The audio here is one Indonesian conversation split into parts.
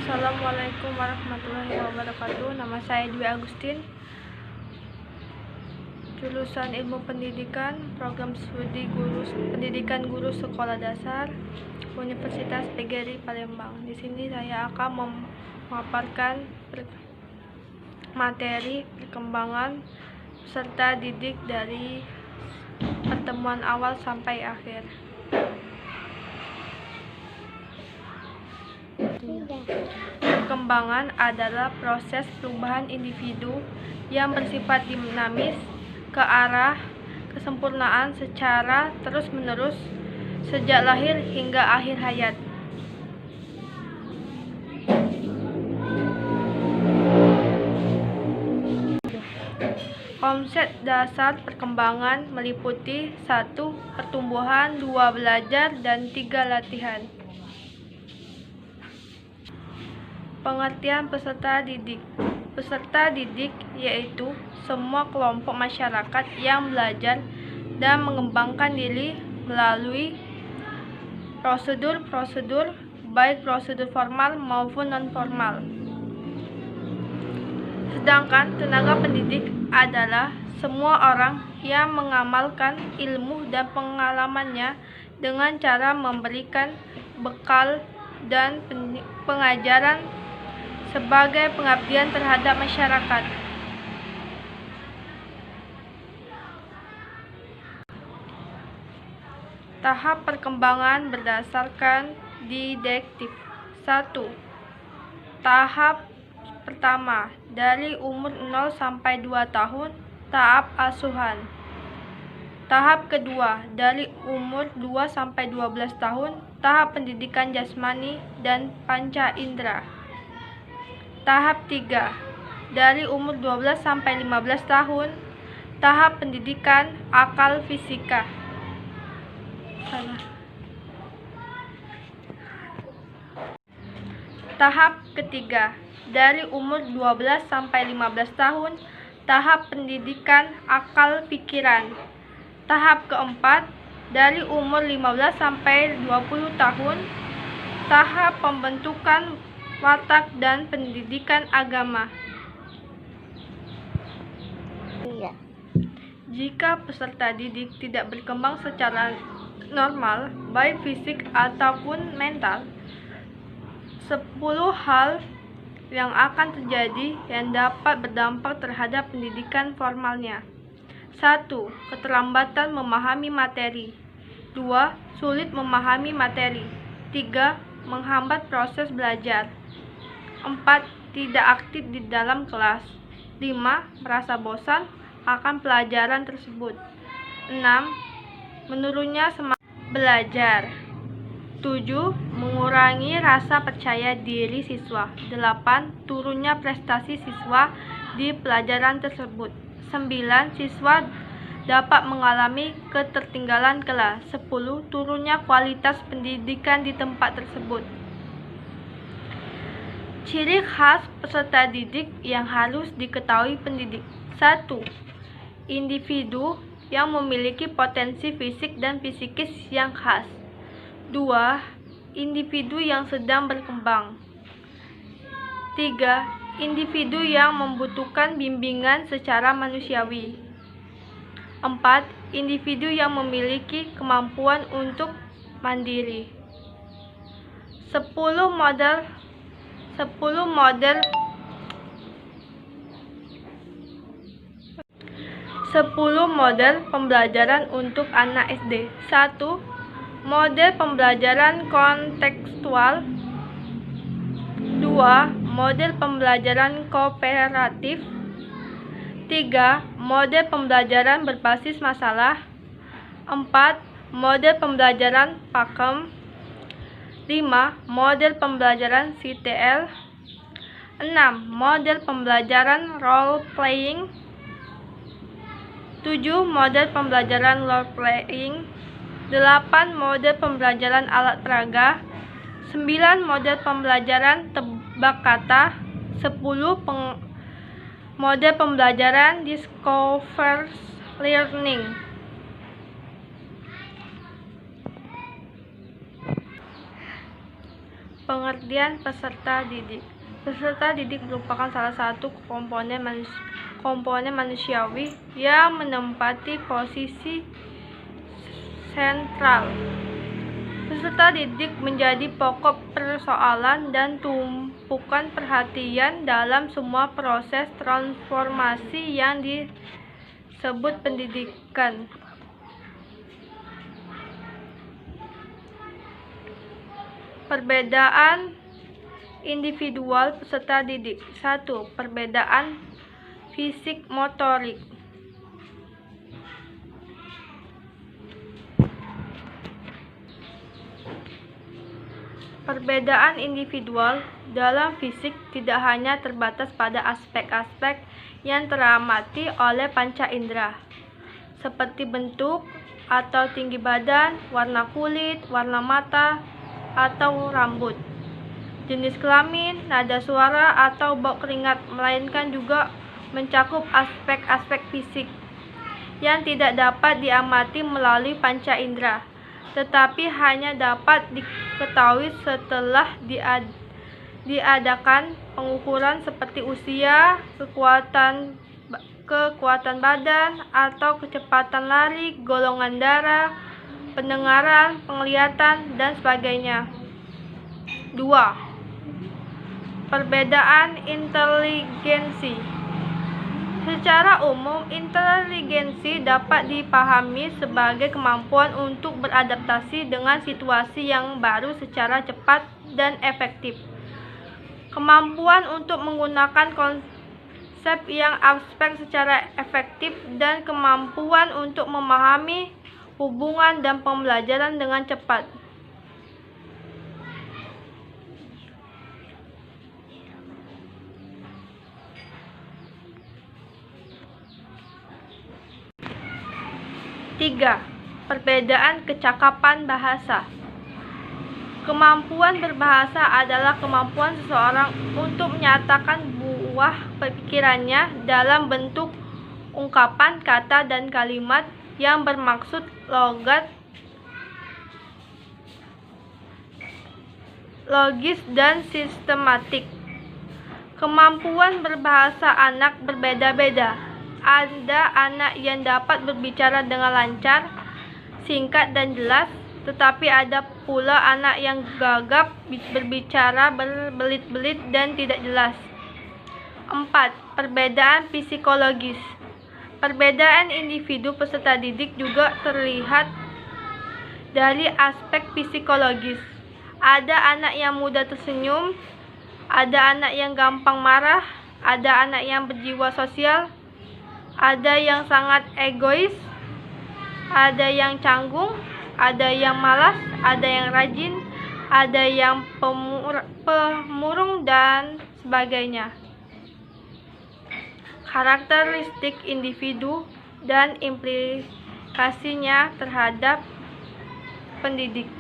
Assalamualaikum warahmatullahi wabarakatuh. Nama saya Dwi Agustin, jurusan Ilmu Pendidikan, Program Studi Pendidikan Guru Sekolah Dasar, Universitas PGRI Palembang. Di sini saya akan memaparkan materi perkembangan peserta didik dari pertemuan awal sampai akhir. Perkembangan adalah proses perubahan individu yang bersifat dinamis ke arah kesempurnaan secara terus-menerus sejak lahir hingga akhir hayat. Konsep dasar perkembangan meliputi 1. Pertumbuhan, 2. Belajar, dan 3. Latihan. Pengertian peserta didik. Peserta didik yaitu semua kelompok masyarakat yang belajar dan mengembangkan diri melalui prosedur-prosedur, baik prosedur formal maupun non-formal. Sedangkan tenaga pendidik adalah semua orang yang mengamalkan ilmu dan pengalamannya dengan cara memberikan bekal dan pengajaran sebagai pengabdian terhadap masyarakat. Tahap perkembangan berdasarkan didaktik. 1. Tahap pertama, dari umur 0 sampai 2 tahun, tahap asuhan. Tahap kedua, dari umur 2 sampai 12 tahun, tahap pendidikan jasmani dan panca indera. Tahap 3, dari umur 12 sampai 15 tahun, tahap pendidikan akal fisika. Tahap ketiga, dari umur 12 sampai 15 tahun, tahap pendidikan akal pikiran. Tahap keempat, dari umur 15 sampai 20 tahun, tahap pembentukan watak dan pendidikan agama. Jika peserta didik tidak berkembang secara normal, baik fisik ataupun mental, 10 hal yang akan terjadi yang dapat berdampak terhadap pendidikan formalnya. 1. Keterlambatan memahami materi. 2. Sulit memahami materi. 3. Menghambat proses belajar. 4. Tidak aktif di dalam kelas. 5. Merasa bosan akan pelajaran tersebut. 6. Menurunnya semangat belajar. 7. Mengurangi rasa percaya diri siswa. 8. Turunnya prestasi siswa di pelajaran tersebut. 9. Siswa dapat mengalami ketertinggalan kelas. 10. Turunnya kualitas pendidikan di tempat tersebut. Ciri khas peserta didik yang harus diketahui pendidik. 1. Individu yang memiliki potensi fisik dan psikis yang khas. 2. Individu yang sedang berkembang. 3. Individu yang membutuhkan bimbingan secara manusiawi. 4. Individu yang memiliki kemampuan untuk mandiri. 10 model pembelajaran untuk anak SD. 1. Model pembelajaran kontekstual. 2. Model pembelajaran kooperatif. 3. Model pembelajaran berbasis masalah. 4. Model pembelajaran pakem. 5. Model pembelajaran CTL. 6. Model pembelajaran role playing. 7. Model pembelajaran role playing. 8. Model pembelajaran alat peraga. 9. Model pembelajaran tebak kata. 10. Model pembelajaran discourse learning. Pengertian peserta didik. Peserta didik merupakan salah satu komponen manusiawi yang menempati posisi sentral. Peserta didik menjadi pokok persoalan dan tumpukan perhatian dalam semua proses transformasi yang disebut pendidikan. Perbedaan individual peserta didik. 1. Perbedaan fisik motorik. Perbedaan individual dalam fisik tidak hanya terbatas pada aspek-aspek yang teramati oleh panca indera, seperti bentuk atau tinggi badan, warna kulit, warna mata, atau rambut, jenis kelamin, nada suara, atau bau keringat, melainkan juga mencakup aspek-aspek fisik yang tidak dapat diamati melalui panca indera, tetapi hanya dapat diketahui setelah diadakan pengukuran seperti usia, kekuatan badan atau kecepatan lari, golongan darah, pendengaran, penglihatan, dan sebagainya. 2. Perbedaan inteligensi. Secara umum, inteligensi dapat dipahami sebagai kemampuan untuk beradaptasi dengan situasi yang baru secara cepat dan efektif. Kemampuan untuk menggunakan konsep yang abstrak secara efektif dan kemampuan untuk memahami hubungan dan pembelajaran dengan cepat. Tiga. Perbedaan kecakapan bahasa. Kemampuan berbahasa adalah kemampuan seseorang untuk menyatakan buah pikirannya dalam bentuk ungkapan, kata, dan kalimat yang bermaksud logis dan sistematik. Kemampuan berbahasa anak berbeda-beda. Ada anak yang dapat berbicara dengan lancar, singkat, dan jelas, tetapi ada pula anak yang gagap berbicara berbelit-belit dan tidak jelas. 4. Perbedaan psikologis. Perbedaan individu peserta didik juga terlihat dari aspek psikologis. Ada anak yang mudah tersenyum, ada anak yang gampang marah, ada anak yang berjiwa sosial, ada yang sangat egois, ada yang canggung, ada yang malas, ada yang rajin, ada yang pemurung, dan sebagainya. Karakteristik individu dan implikasinya terhadap pendidik.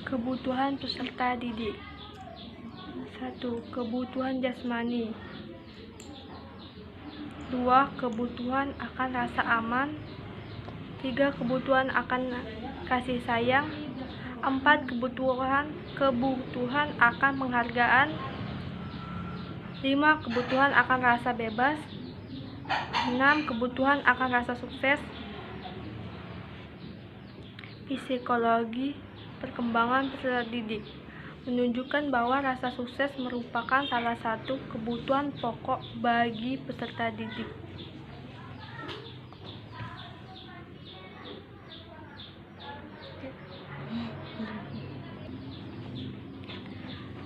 Kebutuhan peserta didik. 1. Kebutuhan jasmani. 2. Kebutuhan akan rasa aman. 3. Kebutuhan akan kasih sayang. 4. Kebutuhan akan penghargaan. 5. Kebutuhan akan rasa bebas. 6. Kebutuhan akan rasa sukses. Psikologi perkembangan peserta didik menunjukkan bahwa rasa sukses merupakan salah satu kebutuhan pokok bagi peserta didik.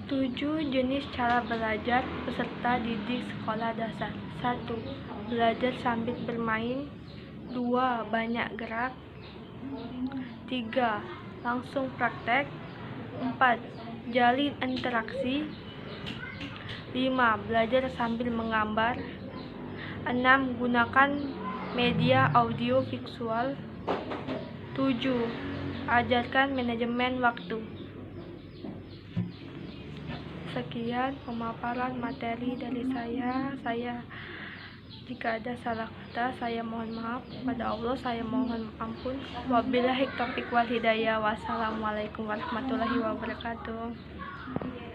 7 jenis cara belajar peserta didik sekolah dasar. 1. Belajar sambil bermain. 2. Banyak gerak. 3. Langsung praktek. 4. Jalin interaksi. 5. Belajar sambil menggambar. 6. Gunakan media audio visual. 7. Ajarkan manajemen waktu. Sekian pemaparan materi dari saya. Saya Jika ada salah kata, saya mohon maaf. Kepada Allah, saya mohon ampun. Wabillahi taufiq wal hidayah. Wassalamualaikum warahmatullahi wabarakatuh.